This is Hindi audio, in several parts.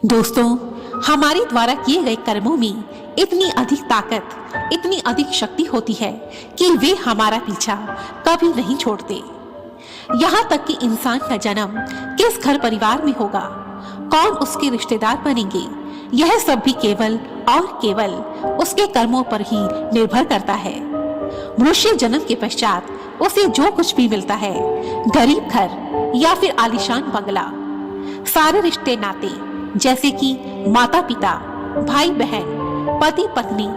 दोस्तों, हमारे द्वारा किए गए कर्मों में इतनी अधिक ताकत, इतनी अधिक शक्ति होती है कि वे हमारा पीछा कभी नहीं छोड़ते। यहाँ तक कि इंसान का जन्म किस घर परिवार में होगा, कौन उसके रिश्तेदार बनेंगे, यह सब भी केवल और केवल उसके कर्मों पर ही निर्भर करता है। मनुष्य जन्म के पश्चात उसे जो कुछ भी मिलता है, गरीब घर या फिर आलीशान बंगला, सारे रिश्ते नाते जैसे कि माता पिता, भाई बहन, पति पत्नी,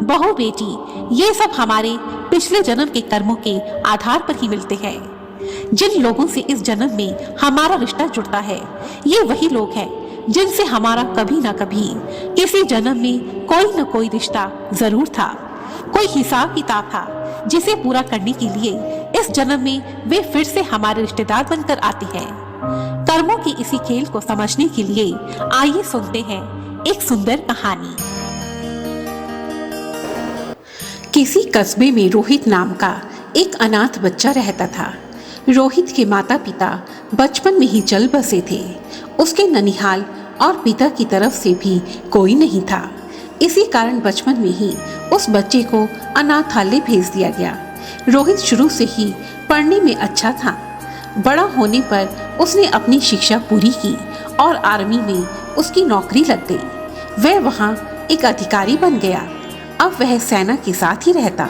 बहू बेटी, ये सब हमारे पिछले जन्म के कर्मों के आधार पर ही मिलते हैं। जिन लोगों से इस जन्म में हमारा रिश्ता जुड़ता है, ये वही लोग हैं जिनसे हमारा कभी ना कभी किसी जन्म में कोई न कोई रिश्ता जरूर था, कोई हिसाब किताब था जिसे पूरा करने के लिए इस जन्म में वे फिर से हमारे रिश्तेदार बनकर आते हैं। कर्मों की इसी खेल को समझने के लिए आइए सुनते हैं एक सुंदर कहानी। किसी कस्बे में रोहित नाम का एक अनाथ बच्चा रहता था। रोहित के माता पिता बचपन में ही चल बसे थे। उसके ननिहाल और पिता की तरफ से भी कोई नहीं था। इसी कारण बचपन में ही उस बच्चे को अनाथालय भेज दिया गया। रोहित शुरू से ही पढ़ने में अच्छा था। बड़ा होने पर उसने अपनी शिक्षा पूरी की और आर्मी में उसकी नौकरी लग गई। वह वहाँ एक अधिकारी बन गया। अब वह सेना के साथ ही रहता।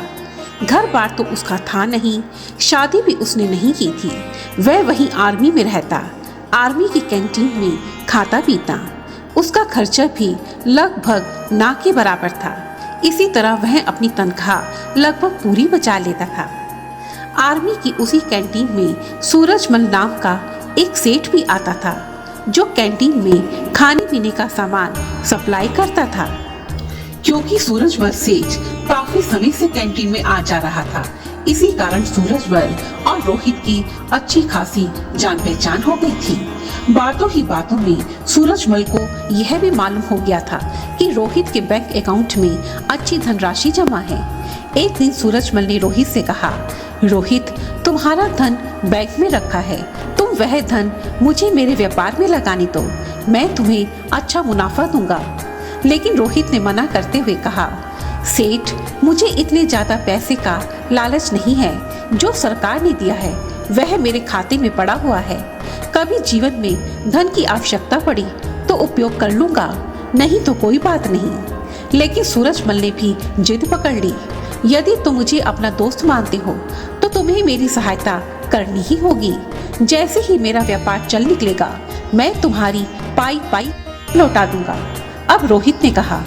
घर बार तो उसका था नहीं, शादी भी उसने नहीं की थी। वह वहीं आर्मी में रहता, आर्मी की कैंटीन में खाता पीता। उसका खर्चा भी लगभग ना के बराबर था। इसी तरह वह अपनी तनख्वाह लगभग पूरी बचा लेता था। आर्मी की उसी कैंटीन में सूरजमल नाम का एक सेठ भी आता था, जो कैंटीन में खाने पीने का सामान सप्लाई करता था। क्योंकि सूरजमल सेठ काफी समय से कैंटीन में आ जा रहा था, इसी कारण सूरजमल और रोहित की अच्छी खासी जान पहचान हो गई थी। बातों ही बातों में सूरजमल को यह भी मालूम हो गया था कि रोहित के बैंक अकाउंट में अच्छी धनराशि जमा है। एक दिन सूरजमल ने रोहित से कहा, रोहित, तुम्हारा धन बैंक में रखा है, तुम वह धन मुझे मेरे व्यापार में लगाने दो, मैं तुम्हें अच्छा मुनाफा दूंगा। लेकिन रोहित ने मना करते हुए कहा, सेठ, मुझे इतने ज्यादा पैसे का लालच नहीं है। जो सरकार ने दिया है वह मेरे खाते में पड़ा हुआ है। कभी जीवन में धन की आवश्यकता पड़ी तो उपयोग कर लूंगा, नहीं तो कोई बात नहीं। लेकिन सूरजमल ने भी जिद पकड़ ली, यदि तुम मुझे अपना दोस्त मानते हो तो तुम्हें मेरी सहायता करनी ही होगी। जैसे ही मेरा व्यापार चल निकलेगा, मैं तुम्हारी पाई पाई लौटा दूंगा। अब रोहित ने कहा,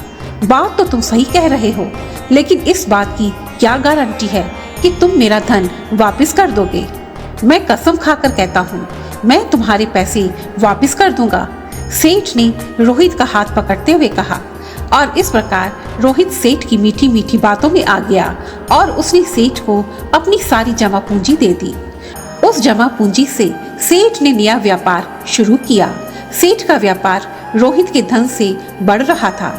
बात तो तुम सही कह रहे हो, लेकिन इस बात की क्या गारंटी है कि तुम मेरा धन वापस कर दोगे? मैं कसम खाकर कहता हूँ, मैं तुम्हारे पैसे वापस कर दूंगा। सेठ ने रोहित का हाथ पकड़ते हुए कहा। और इस प्रकार रोहित सेठ की मीठी मीठी बातों में आ गया और उसने सेठ को अपनी सारी जमा पूंजी दे दी। उस जमा पूंजी से सेठ ने नया व्यापार शुरू किया। सेठ का व्यापार रोहित के धन से बढ़ रहा था।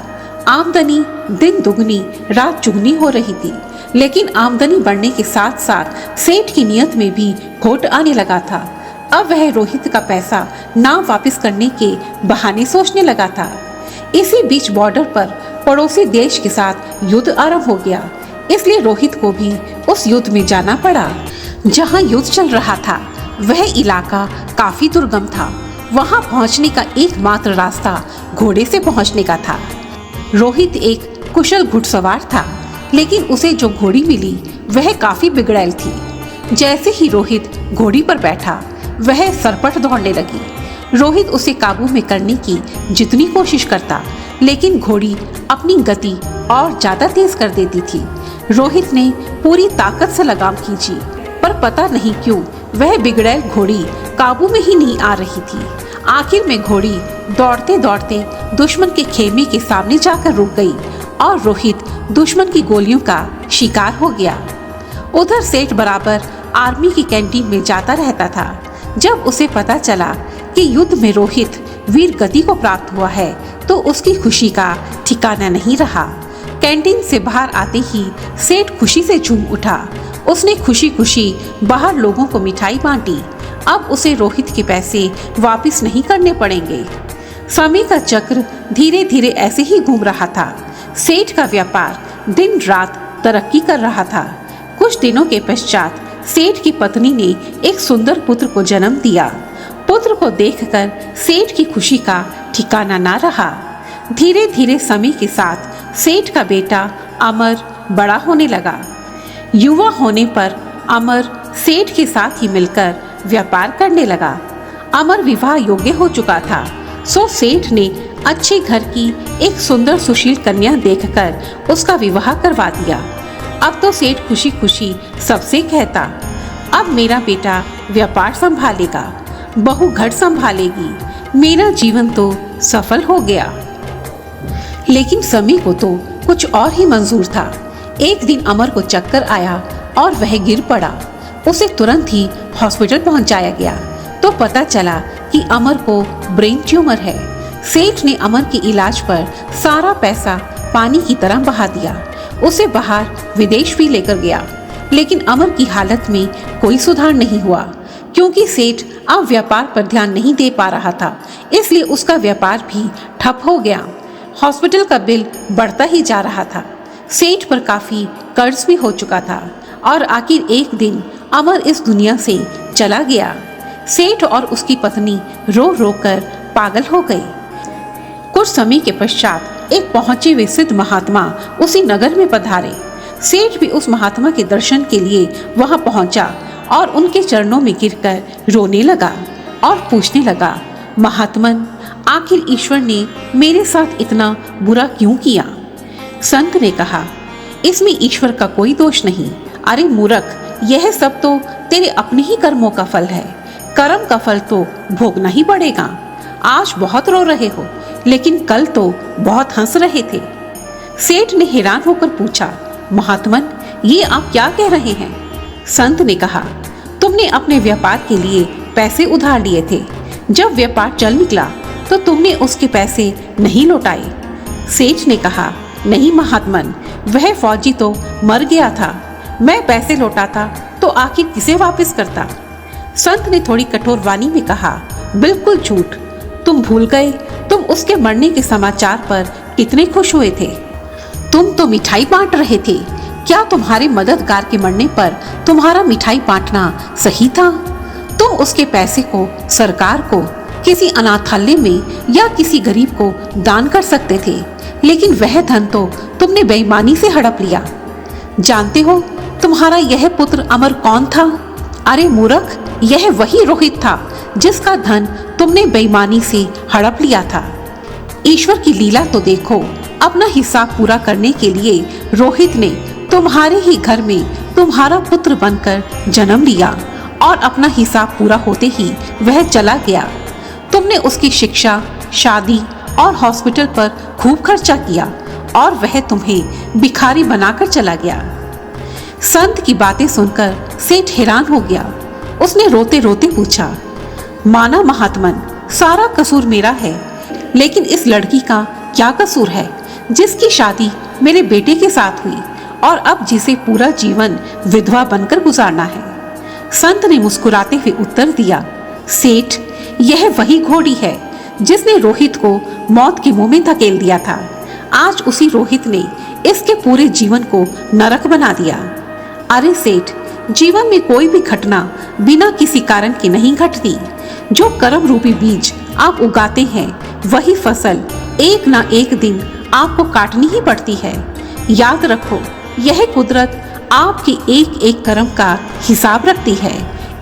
आमदनी दिन दुगनी रात चुगनी हो रही थी। लेकिन आमदनी बढ़ने के साथ साथ सेठ की नियत में भी खोट आने लगा था। अब वह रोहित का पैसा ना वापस करने के बहाने सोचने लगा था। इसी बीच बॉर्डर पर पड़ोसी देश के साथ युद्ध आरंभ हो गया, इसलिए रोहित को भी उस युद्ध में जाना पड़ा। जहां युद्ध चल रहा था वह इलाका काफी दुर्गम था। वहां पहुंचने का एकमात्र रास्ता घोड़े से पहुंचने का था। रोहित एक कुशल घुड़सवार था, लेकिन उसे जो घोड़ी मिली वह काफी बिगड़ैल थी। जैसे ही रोहित घोड़ी पर बैठा, वह सरपट दौड़ने लगी। रोहित उसे काबू में करने की जितनी कोशिश करता, लेकिन घोड़ी अपनी गति और ज्यादा तेज कर देती थी। रोहित ने पूरी ताकत से लगाम खींची, पर पता नहीं क्यों वह बिगड़ैल घोड़ी काबू में ही नहीं आ रही थी। आखिर में घोड़ी दौड़ते दौड़ते दुश्मन के खेमे के सामने जाकर रुक गई और रोहित दुश्मन की गोलियों का शिकार हो गया। उधर सेठ बराबर आर्मी की कैंटीन में जाता रहता था। जब उसे पता चला कि युद्ध में रोहित वीर गति को प्राप्त हुआ है, तो उसकी खुशी का ठिकाना नहीं रहा। कैंटीन से बाहर आते ही सेठ खुशी से झूम उठा। उसने खुशी खुशी बाहर लोगों को मिठाई बांटी। अब उसे रोहित के पैसे वापस नहीं करने पड़ेंगे। समय का चक्र धीरे धीरे ऐसे ही घूम रहा था। सेठ का व्यापार दिन रात तरक्की कर रहा था। कुछ दिनों के पश्चात सेठ की पत्नी ने एक सुंदर पुत्र को जन्म दिया। पुत्र को देखकर सेठ की खुशी का ठिकाना ना रहा। धीरे धीरे समय के साथ सेठ का बेटा अमर बड़ा होने लगा। युवा होने पर अमर सेठ के साथ ही मिलकर व्यापार करने लगा। अमर विवाह योग्य हो चुका था, सो सेठ ने अच्छे घर की एक सुंदर सुशील कन्या देखकर उसका विवाह करवा दिया। अब तो सेठ खुशी खुशी सबसे कहता, अब मेरा बेटा व्यापार संभालेगा, बहू घर संभालेगी, मेरा जीवन तो सफल हो गया। लेकिन समी को तो कुछ और ही मंजूर था। एक दिन अमर को चक्कर आया और वह गिर पड़ा। उसे तुरंत ही हॉस्पिटल पहुंचाया गया तो पता चला कि अमर को ब्रेन ट्यूमर है। सेठ ने अमर के इलाज पर सारा पैसा पानी की तरह बहा दिया। उसे बाहर विदेश भी लेकर गया, लेकिन अमर की हालत में कोई सुधार नहीं हुआ, क्योंकि सेठ अब व्यापार पर ध्यान नहीं दे पा रहा था, इसलिए उसका व्यापार भी ठप हो गया। हॉस्पिटल का बिल बढ़ता ही जा रहा था। सेठ पर काफी कर्ज भी हो चुका था और आखिर एक दिन अमर इस दुनिया से चला गया। सेठ और उसकी पत्नी रो रो कर पागल हो गई। कुछ समय के पश्चात एक पहुंचे हुए सिद्ध महात्मा उसी नगर में पधारे। सेठ भी उस महात्मा के दर्शन के लिए वहां पहुंचा और उनके चरणों में गिरकर रोने लगा और पूछने लगा, महात्मन, आखिर ईश्वर ने मेरे साथ इतना बुरा क्यों किया? संत ने कहा, इसमें ईश्वर का कोई दोष नहीं। अरे मूर्ख, यह सब तो तेरे अपने ही कर्मों का फल है। कर्म का फल तो भोगना ही पड़ेगा। आज बहुत रो रहे हो, लेकिन कल तो बहुत हंस रहे थे। सेठ ने हैरान होकर पूछा, महात्मन, ये आप क्या कह रहे हैं? संत ने कहा, तुमने अपने व्यापार के लिए पैसे उधार लिए थे। जब व्यापार चल निकला तो तुमने उसके पैसे नहीं लौटाए। सेठ ने कहा, नहीं महात्मन, वह फौजी तो मर गया था। मैं पैसे लौटाता तो आखिर किसे वापस करता? संत ने थोड़ी कठोर वाणी में कहा, बिल्कुल झूठ। तुम भूल गए तुम उसके मरने के समाचार पर कितने खुश हुए थे। तुम तो मिठाई बांट रहे थे। क्या तुम्हारे मददगार के मरने पर तुम्हारा मिठाई बांटना सही था? तुम उसके पैसे को सरकार को, किसी अनाथालय में या किसी गरीब को दान कर सकते थे, लेकिन वह धन तो तुमने बेईमानी से हड़प लिया। जानते हो तुम्हारा यह पुत्र अमर कौन था? अरे मूर्ख, यह वही रोहित था जिसका धन तुमने बेईमानी से हड़प लिया था। ईश्वर की लीला तो देखो। अपना हिसाब पूरा करने के लिए रोहित ने तुम्हारे ही घर में तुम्हारा पुत्र बनकर जन्म लिया और अपना हिसाब पूरा होते ही वह चला गया। तुमने उसकी शिक्षा, शादी और हॉस्पिटल पर खूब खर्चा किया और वह तुम्हें भिखारी बनाकर चला गया। संत की बातें सुनकर सेठ हैरान हो गया। उसने रोते रोते पूछा, माना महात्मन, सारा कसूर मेरा है, लेकिन इस लड़की का क्या कसूर है जिसकी शादी मेरे बेटे के साथ हुई और अब जिसे पूरा जीवन विधवा बनकर गुजारना है? संत ने मुस्कुराते हुए उत्तर दिया, सेठ, यह वही घोड़ी है जिसने रोहित को मौत के मुंह में धकेल दिया था। आज उसी रोहित ने इसके पूरे जीवन को नरक बना दिया। अरे सेठ, जीवन में कोई भी घटना बिना किसी कारण के नहीं घटती। जो कर्म रूपी बीज आप उगाते हैं, वही फसल एक ना एक दिन आपको काटनी ही पड़ती है। याद रखो, यह कुदरत आपके एक एक कर्म का हिसाब रखती है,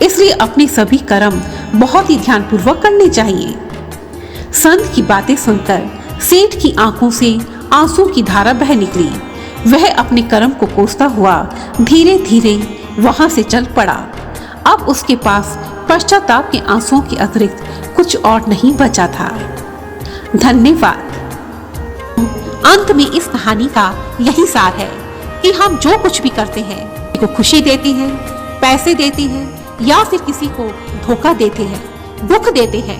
इसलिए अपने सभी कर्म बहुत ही ध्यानपूर्वक करने चाहिए। संत की बातें सुनकर सेठ की आंखों से आंसू की धारा बह निकली। वह अपने कर्म को कोसता हुआ धीरे धीरे वहां से चल पड़ा। अब उसके पास पश्चाताप के आंसुओं के अतिरिक्त कुछ और नहीं बचा था। धन्यवाद। अंत में इस कहानी का यही सार है कि हम जो कुछ भी करते हैं, किसी को खुशी देते हैं, पैसे देते हैं या फिर किसी को धोखा देते हैं, दुख देते हैं,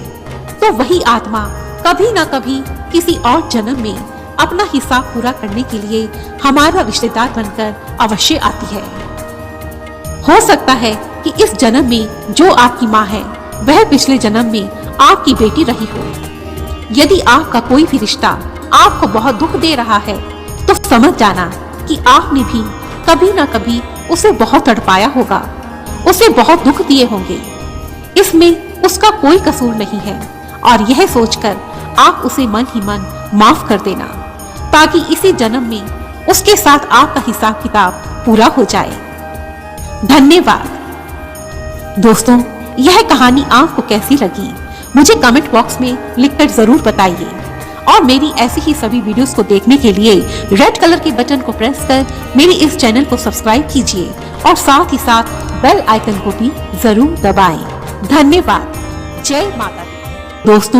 तो वही आत्मा कभी ना कभी किसी और जन्म में अपना हिसाब पूरा करने के लिए हमारा रिश्तेदार बनकर अवश्य आती है। हो सकता है कि इस जन्म में जो आपकी माँ है वह पिछले जन्म में आपकी बेटी रही हो। यदि आपका कोई भी रिश्ता आपको बहुत दुख दे रहा है तो समझ जाना कि आपने भी कभी ना कभी उसे बहुत तड़पाया होगा, उसे बहुत दुख दिए होंगे। इसमें उसका कोई कसूर नहीं है और यह सोचकर आप उसे मन ही मन माफ कर देना, ताकि इसी जन्म में उसके साथ आपका हिसाब किताब पूरा हो जाए। धन्यवाद। दोस्तों, यह कहानी आपको कैसी लगी मुझे कमेंट बॉक्स में लिखकर जरूर बताइए और मेरी ऐसी ही सभी वीडियोस को देखने के लिए रेड कलर के बटन को प्रेस कर मेरे इस चैनल को सब्सक्राइब कीजिए और साथ ही साथ बेल आइकन को भी जरूर दबाएं। धन्यवाद। जय माता दी। दोस्तों,